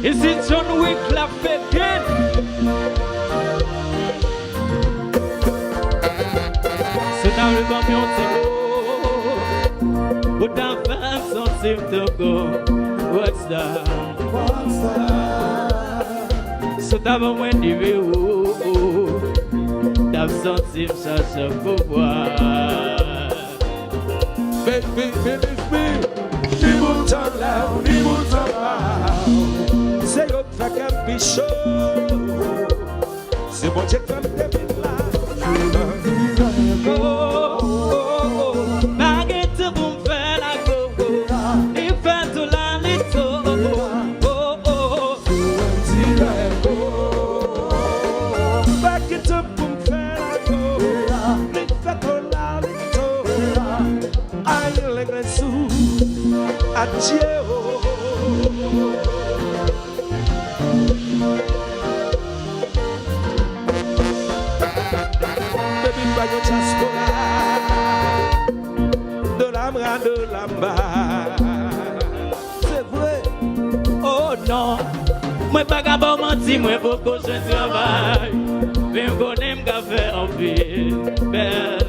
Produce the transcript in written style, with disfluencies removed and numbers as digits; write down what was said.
Ici Jhon WICLEFF again. C'est un camion de go. But I'm fans don't seem to go. What's that? So t'as besoin de vivre. T'as senti ça se pouvoir. Baby, believe me. Ni bouton là, ni bouton là. C'est l'autre qui fait qu'un chaud. C'est mon Dieu comme des là. Baguette pour me faire la go. Il fait tout la lito. Baguette pour me faire la go. Il fait tout la lito. Aïe les graissous. Adieu. Baby, bayo chaskola. De l'amra, de l'amba. C'est vrai. Oh non. Moi pas capable mentir, moi faut que je travaille. Mais je connais me faire en vie. Belle.